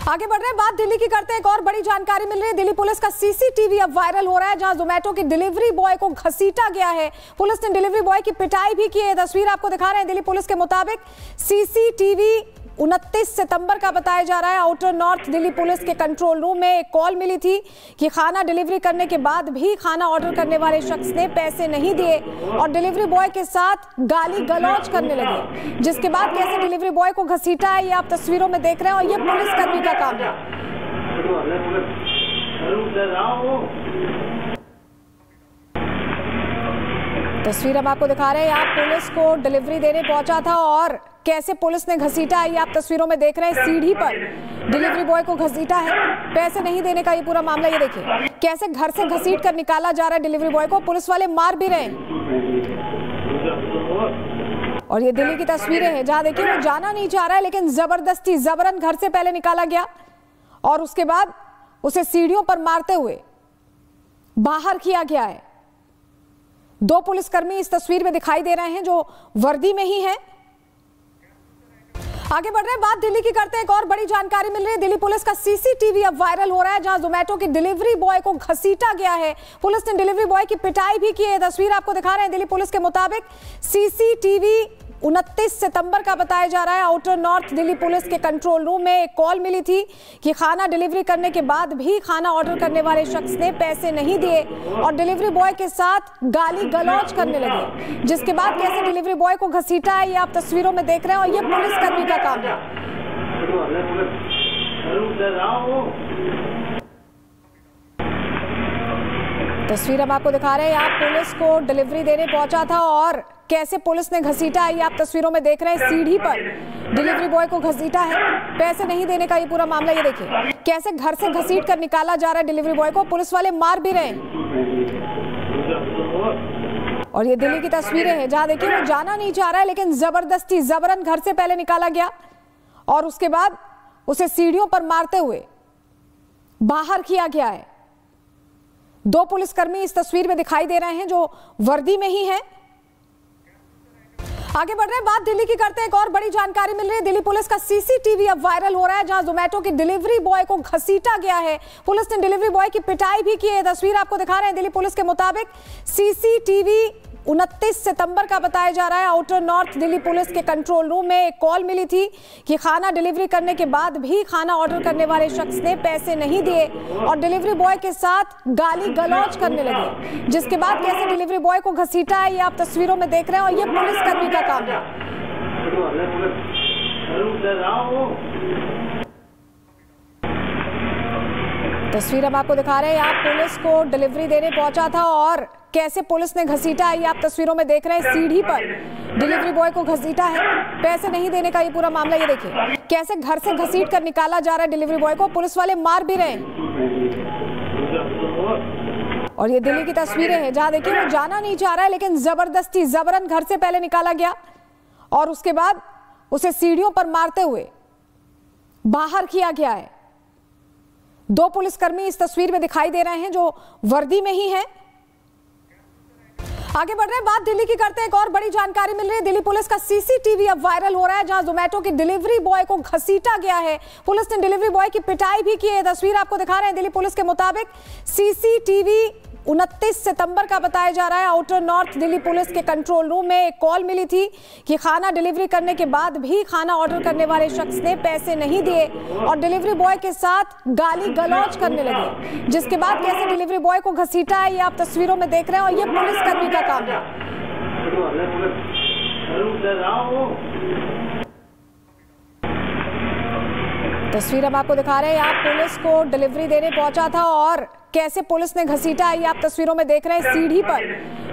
आगे बढ़ रहे हैं, बात दिल्ली की करते हैं। एक और बड़ी जानकारी मिल रही है। दिल्ली पुलिस का सीसीटीवी अब वायरल हो रहा है, जहां जोमेटो के डिलीवरी बॉय को घसीटा गया है। पुलिस ने डिलीवरी बॉय की पिटाई भी की है। तस्वीर आपको दिखा रहे हैं। दिल्ली पुलिस के मुताबिक सीसीटीवी 29 सितंबर का बताया जा रहा है। आउटर नॉर्थ दिल्ली पुलिस के कंट्रोल रूम में एक कॉल मिली थी कि खाना डिलीवरी करने के बाद भी खाना ऑर्डर करने वाले शख्स ने पैसे नहीं दिए और डिलीवरी बॉय के साथ गाली गलौज करने लगे, जिसके बाद कैसे डिलीवरी बॉय को घसीटा है ये आप तस्वीरों में देख रहे हैं। और ये पुलिसकर्मी का काम है। तस्वीर हम आपको दिखा रहे हैं। यहाँ पुलिस को डिलीवरी देने पहुंचा था और कैसे पुलिस ने घसीटा है ये आप तस्वीरों में देख रहे हैं। सीढ़ी पर डिलीवरी बॉय को घसीटा है, पैसे नहीं देने का ये पूरा मामला। ये देखिए कैसे घर से घसीट कर निकाला जा रहा है डिलीवरी बॉय को। पुलिस वाले मार भी रहे हैं। और ये दिल्ली की तस्वीरें हैं, जहां देखिए वो जाना नहीं चाह रहा है, लेकिन जबरदस्ती जबरन घर से पहले निकाला गया और उसके बाद उसे सीढ़ियों पर मारते हुए बाहर किया गया है। दो पुलिसकर्मी इस तस्वीर में दिखाई दे रहे हैं जो वर्दी में ही हैं। आगे बढ़ रहे हैं, बात दिल्ली की करते हैं। एक और बड़ी जानकारी मिल रही है। दिल्ली पुलिस का सीसीटीवी अब वायरल हो रहा है, जहां जोमेटो के डिलीवरी बॉय को घसीटा गया है। पुलिस ने डिलीवरी बॉय की पिटाई भी की है। तस्वीर आपको दिखा रहे हैं। दिल्ली पुलिस के मुताबिक सीसीटीवी 29 सितंबर का बताया जा रहा है। आउटर नॉर्थ दिल्ली पुलिस के कंट्रोल रूम में एक कॉल मिली थी कि खाना डिलीवरी करने के बाद भी खाना ऑर्डर करने वाले शख्स ने पैसे नहीं दिए और डिलीवरी बॉय के साथ गाली गलौज करने लगे, जिसके बाद कैसे डिलीवरी बॉय को घसीटा है ये आप तस्वीरों में देख रहे हैं। और ये पुलिसकर्मी का काम है। तस्वीर हम आपको दिखा रहे हैं। यहाँ पुलिस को डिलीवरी देने पहुंचा था और कैसे पुलिस ने घसीटा है ये आप तस्वीरों में देख रहे हैं। सीढ़ी पर डिलीवरी बॉय को घसीटा है, पैसे नहीं देने का ये पूरा मामला। ये देखिए कैसे घर से घसीट कर निकाला जा रहा है डिलीवरी बॉय को। पुलिस वाले मार भी रहे हैं। और ये दिल्ली की तस्वीरें हैं, जहां देखिए वो जाना नहीं चाह रहा है, लेकिन जबरदस्ती जबरन घर से पहले निकाला गया और उसके बाद उसे सीढ़ियों पर मारते हुए बाहर किया गया है। दो पुलिसकर्मी इस तस्वीर में दिखाई दे रहे हैं जो वर्दी में ही हैं। आगे बढ़ रहे हैं, बात दिल्ली की करते हैं। एक और बड़ी जानकारी मिल रही है। दिल्ली पुलिस का सीसीटीवी अब वायरल हो रहा है, जहां जोमेटो के डिलीवरी बॉय को घसीटा गया है। पुलिस ने डिलीवरी बॉय की पिटाई भी की है। तस्वीर आपको दिखा रहे हैं। दिल्ली पुलिस के मुताबिक सीसीटीवी 29 सितंबर का बताया जा रहा है। आउटर नॉर्थ दिल्ली पुलिस के कंट्रोल रूम में एक कॉल मिली थी कि खाना डिलीवरी करने के बाद भी खाना ऑर्डर करने वाले शख्स ने पैसे नहीं दिए और डिलीवरी बॉय के साथ गाली गलौज करने लगे, जिसके बाद कैसे डिलीवरी बॉय को घसीटा है ये आप तस्वीरों में देख रहे हैं। और ये पुलिसकर्मी का काम है। तस्वीर हम आपको दिखा रहे हैं। यहाँ पुलिस को डिलीवरी देने पहुंचा था और कैसे पुलिस ने घसीटा है ये आप तस्वीरों में देख रहे हैं। सीढ़ी पर डिलीवरी बॉय को घसीटा है, पैसे नहीं देने का ये पूरा मामला। ये देखिए कैसे घर से घसीट कर निकाला जा रहा है डिलीवरी बॉय को। पुलिस वाले मार भी रहे हैं। और ये दिल्ली की तस्वीरें हैं, जहां देखिए वो जाना नहीं चाह रहा है, लेकिन जबरदस्ती जबरन घर से पहले निकाला गया और उसके बाद उसे सीढ़ियों पर मारते हुए बाहर किया गया है। दो पुलिसकर्मी इस तस्वीर में दिखाई दे रहे हैं जो वर्दी में ही हैं। आगे बढ़ रहे हैं, बात दिल्ली की करते हैं। एक और बड़ी जानकारी मिल रही है। दिल्ली पुलिस का सीसीटीवी अब वायरल हो रहा है, जहां जोमेटो के डिलीवरी बॉय को घसीटा गया है। पुलिस ने डिलीवरी बॉय की पिटाई भी की है। तस्वीर आपको दिखा रहे हैं। दिल्ली पुलिस के मुताबिक सीसीटीवी 29 सितंबर का बताया जा रहा है। आउटर नॉर्थ दिल्ली पुलिस के कंट्रोल रूम में एक कॉल मिली थी कि खाना डिलीवरी करने के बाद भी खाना ऑर्डर करने वाले शख्स ने पैसे नहीं दिए और डिलीवरी बॉय के साथ गाली गलौज करने लगे, जिसके बाद कैसे डिलीवरी बॉय को घसीटा है ये आप तस्वीरों में देख रहे हैं। और ये पुलिसकर्मी का काम है। तस्वीर हम आपको दिखा रहे हैं। यहाँ पुलिस को डिलीवरी देने पहुंचा था और कैसे पुलिस ने घसीटा है ये आप तस्वीरों में देख रहे हैं। सीढ़ी पर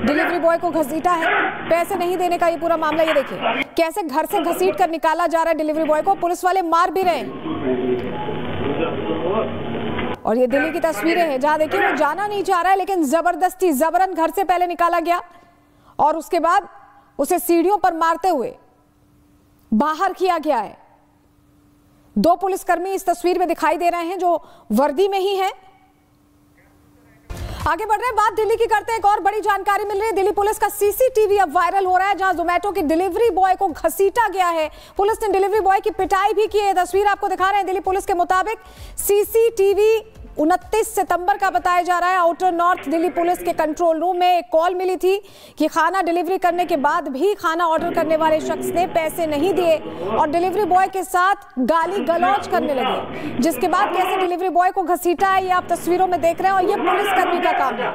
डिलीवरी बॉय को घसीटा है, पैसे नहीं देने का ये पूरा मामला। ये देखिए कैसे घर से घसीट कर निकाला जा रहा है डिलीवरी बॉय को। पुलिस वाले मार भी रहे हैं। और ये दिल्ली की तस्वीरें हैं, जहां देखिए वो जाना नहीं चाह रहा है, लेकिन जबरदस्ती जबरन घर से पहले निकाला गया और उसके बाद उसे सीढ़ियों पर मारते हुए बाहर किया गया है। दो पुलिसकर्मी इस तस्वीर में दिखाई दे रहे हैं जो वर्दी में ही हैं। आगे बढ़ रहे हैं, बात दिल्ली की करते हैं। एक और बड़ी जानकारी मिल रही है। दिल्ली पुलिस का सीसीटीवी अब वायरल हो रहा है, जहां जोमेटो के डिलीवरी बॉय को घसीटा गया है। पुलिस ने डिलीवरी बॉय की पिटाई भी की है। तस्वीर आपको दिखा रहे हैं। दिल्ली पुलिस के मुताबिक सीसीटीवी 29 सितंबर का बताया जा रहा है। आउटर नॉर्थ दिल्ली पुलिस के कंट्रोल रूम में एक कॉल मिली थी कि खाना डिलीवरी करने के बाद भी खाना ऑर्डर करने वाले शख्स ने पैसे नहीं दिए और डिलीवरी बॉय के साथ गाली गलौज करने लगे, जिसके बाद कैसे डिलीवरी बॉय को घसीटा है ये आप तस्वीरों में देख रहे हैं और ये पुलिसकर्मी का काम है।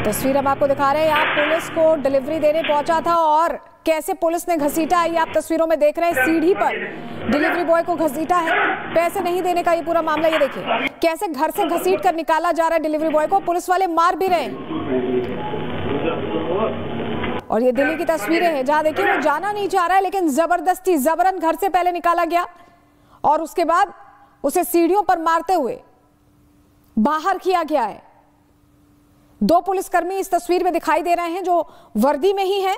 तस्वीर हम आपको दिखा रहे हैं। यहाँ पुलिस को डिलीवरी देने पहुंचा था और कैसे पुलिस ने घसीटा है ये आप तस्वीरों में देख रहे हैं। सीढ़ी पर डिलीवरी बॉय को घसीटा है, पैसे नहीं देने का ये पूरा मामला। ये देखिए कैसे घर से घसीट कर निकाला जा रहा है डिलीवरी बॉय को। पुलिस वाले मार भी रहे हैं और ये दिल्ली की तस्वीरें हैं, जहां देखिए वो जाना नहीं चाह रहा है लेकिन जबरदस्ती जबरन घर से पहले निकाला गया और उसके बाद उसे सीढ़ियों पर मारते हुए बाहर किया गया है। दो पुलिसकर्मी इस तस्वीर में दिखाई दे रहे हैं जो वर्दी में ही है।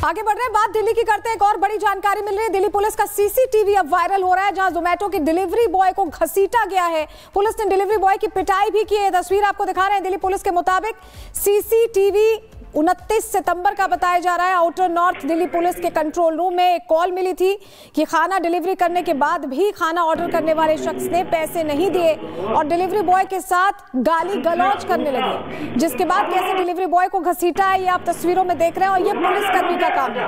आगे बढ़ रहे हैं, बात दिल्ली की करते हैं। एक और बड़ी जानकारी मिल रही है। दिल्ली पुलिस का सीसीटीवी अब वायरल हो रहा है, जहां जोमेटो के डिलीवरी बॉय को घसीटा गया है। पुलिस ने डिलीवरी बॉय की पिटाई भी की है। तस्वीर आपको दिखा रहे हैं। दिल्ली पुलिस के मुताबिक सीसीटीवी 29 सितंबर का बताया जा रहा है। आउटर नॉर्थ दिल्ली पुलिस के कंट्रोल रूम में एक कॉल मिली थी कि खाना डिलीवरी करने के बाद भी खाना ऑर्डर करने वाले शख्स ने पैसे नहीं दिए और डिलीवरी बॉय के साथ गाली गलौज करने लगे, जिसके बाद कैसे डिलीवरी बॉय को घसीटा है ये आप तस्वीरों में देख रहे हैं और ये पुलिसकर्मी का काम है।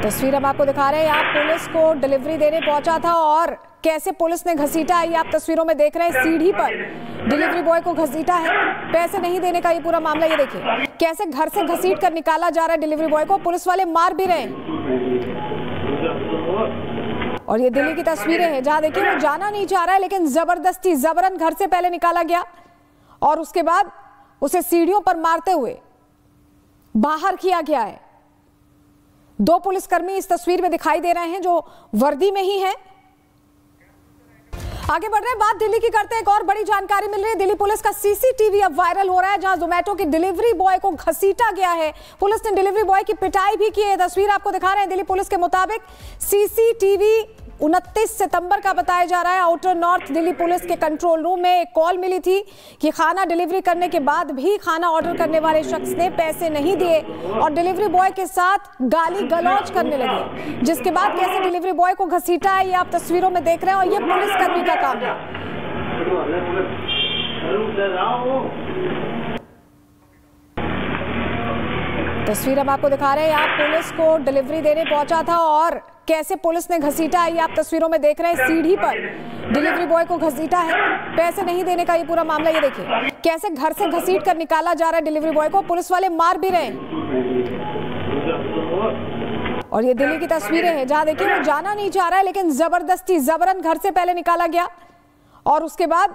तस्वीर हम आपको दिखा रहे हैं। यहाँ पुलिस को डिलीवरी देने पहुंचा था और कैसे पुलिस ने घसीटा है ये आप तस्वीरों में देख रहे हैं। सीढ़ी पर डिलीवरी बॉय को घसीटा है, पैसे नहीं देने का ये पूरा मामला। ये देखिए कैसे घर से घसीट कर निकाला जा रहा है डिलीवरी बॉय को। पुलिस वाले मार भी रहे हैं और ये दिल्ली की तस्वीरें हैं, जहां देखिए वो जाना नहीं चाह रहा है लेकिन जबरदस्ती जबरन घर से पहले निकाला गया और उसके बाद उसे सीढ़ियों पर मारते हुए बाहर किया गया है। दो पुलिसकर्मी इस तस्वीर में दिखाई दे रहे हैं जो वर्दी में ही है। आगे बढ़ रहे हैं, बात दिल्ली की करते हैं। एक और बड़ी जानकारी मिल रही है। दिल्ली पुलिस का सीसीटीवी अब वायरल हो रहा है, जहां जोमेटो के डिलीवरी बॉय को घसीटा गया है। पुलिस ने डिलीवरी बॉय की पिटाई भी की है। तस्वीर आपको दिखा रहे हैं। दिल्ली पुलिस के मुताबिक सीसीटीवी 29 सितंबर का बताया जा रहा है। आउटर नॉर्थ दिल्ली पुलिस के कंट्रोल रूम में एक कॉल मिली थी कि खाना डिलीवरी करने के बाद भी खाना ऑर्डर करने वाले शख्स ने पैसे नहीं दिए और डिलीवरी बॉय के साथ गाली गलौज करने लगे, जिसके बाद कैसे डिलीवरी बॉय को घसीटा है ये आप तस्वीरों में देख रहे हैं और ये पुलिसकर्मी का काम है। तस्वीर हम आपको दिखा रहे हैं। यहाँ पुलिस को डिलीवरी देने पहुंचा था और कैसे पुलिस ने घसीटा है ये आप तस्वीरों में देख रहे हैं। सीढ़ी पर डिलीवरी बॉय को घसीटा है, पैसे नहीं देने का ये पूरा मामला। ये देखिए कैसे घर से घसीट कर निकाला जा रहा है डिलीवरी बॉय को। पुलिस वाले मार भी रहे हैं और ये दिल्ली की तस्वीरें हैं, जहां देखिए वो जाना नहीं चाह रहा है लेकिन जबरदस्ती जबरन घर से पहले निकाला गया और उसके बाद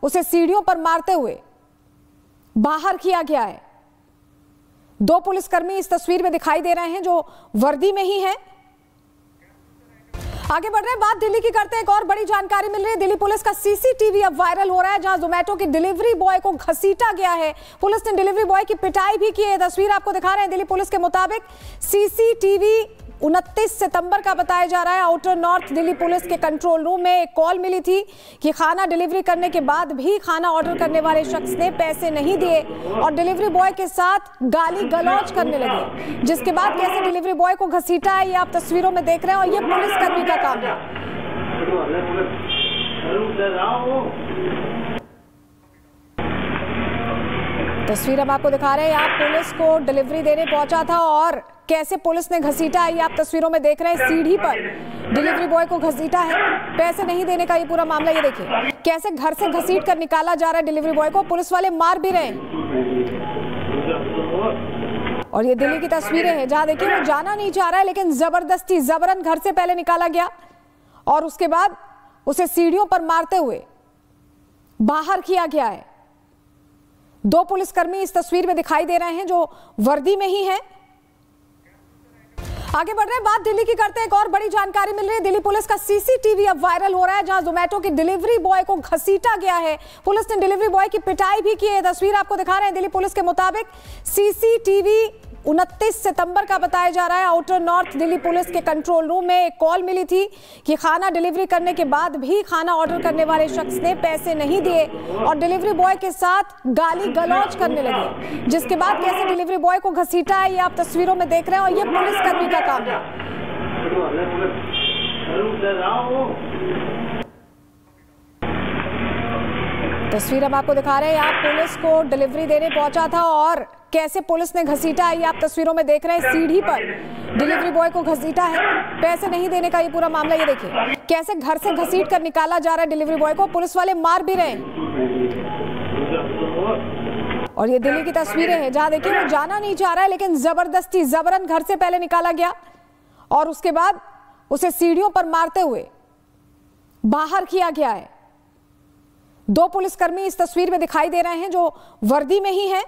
उसे सीढ़ियों पर मारते हुए बाहर किया गया है। दो पुलिसकर्मी इस तस्वीर में दिखाई दे रहे हैं जो वर्दी में ही है। आगे बढ़ रहे हैं, बात दिल्ली की करते हैं। एक और बड़ी जानकारी मिल रही है। दिल्ली पुलिस का सीसीटीवी अब वायरल हो रहा है, जहां जोमेटो के डिलीवरी बॉय को घसीटा गया है। पुलिस ने डिलीवरी बॉय की पिटाई भी की है। तस्वीर आपको दिखा रहे हैं। दिल्ली पुलिस के मुताबिक सीसीटीवी 29 सितंबर का बताया जा रहा है। आउटर नॉर्थ दिल्ली पुलिस के कंट्रोल रूम में एक कॉल मिली थी कि खाना डिलीवरी करने के बाद भी खाना ऑर्डर करने वाले शख्स ने पैसे नहीं दिए और डिलीवरी बॉय के साथ गाली गलौज करने लगे, जिसके बाद कैसे डिलीवरी बॉय को घसीटा है ये आप तस्वीरों में देख रहे हैं और ये पुलिसकर्मी का काम है। तस्वीर हम आपको दिखा रहे हैं। यहाँ पुलिस को डिलीवरी देने पहुंचा था और कैसे पुलिस ने घसीटा है ये आप तस्वीरों में देख रहे हैं। सीढ़ी पर डिलीवरी बॉय को घसीटा है, पैसे नहीं देने का ये पूरा मामला। ये देखिए कैसे घर से घसीट कर निकाला जा रहा है डिलीवरी बॉय को। पुलिस वाले मार भी रहे हैं और ये दिल्ली की तस्वीरें हैं, जहां देखिए वो जाना नहीं चाह रहा है लेकिन जबरदस्ती जबरन घर से पहले निकाला गया और उसके बाद उसे सीढ़ियों पर मारते हुए बाहर किया गया है। दो पुलिसकर्मी इस तस्वीर में दिखाई दे रहे हैं जो वर्दी में ही है। आगे बढ़ रहे हैं, बात दिल्ली की करते हैं। एक और बड़ी जानकारी मिल रही है। दिल्ली पुलिस का सीसीटीवी अब वायरल हो रहा है, जहां जोमेटो की डिलीवरी बॉय को घसीटा गया है। पुलिस ने डिलीवरी बॉय की पिटाई भी की है। तस्वीर आपको दिखा रहे हैं। दिल्ली पुलिस के मुताबिक सीसीटीवी 29 सितंबर का बताया जा रहा है। आउटर नॉर्थ दिल्ली पुलिस के कंट्रोल रूम में एक कॉल मिली थी कि खाना डिलीवरी करने के बाद भी खाना ऑर्डर करने वाले शख्स ने पैसे नहीं दिए और डिलीवरी बॉय के साथ गाली गलौज करने लगे, जिसके बाद कैसे डिलीवरी बॉय को घसीटा है ये आप तस्वीरों में देख रहे हैं और ये पुलिसकर्मी का काम है। तस्वीर हम आपको दिखा रहे हैं। यहाँ पुलिस को डिलीवरी देने पहुंचा था और कैसे पुलिस ने घसीटा है ये आप तस्वीरों में देख रहे हैं। सीढ़ी पर डिलीवरी बॉय को घसीटा है, पैसे नहीं देने का ये पूरा मामला। ये देखिए कैसे घर से घसीट कर निकाला जा रहा है डिलीवरी बॉय को। पुलिस वाले मार भी रहे हैं और ये दिल्ली की तस्वीरें हैं जहां देखिए वो जाना नहीं चाह रहा है, लेकिन जबरदस्ती जबरन घर से पहले निकाला गया और उसके बाद उसे सीढ़ियों पर मारते हुए बाहर किया गया है। 2 पुलिसकर्मी इस तस्वीर में दिखाई दे रहे हैं जो वर्दी में ही हैं।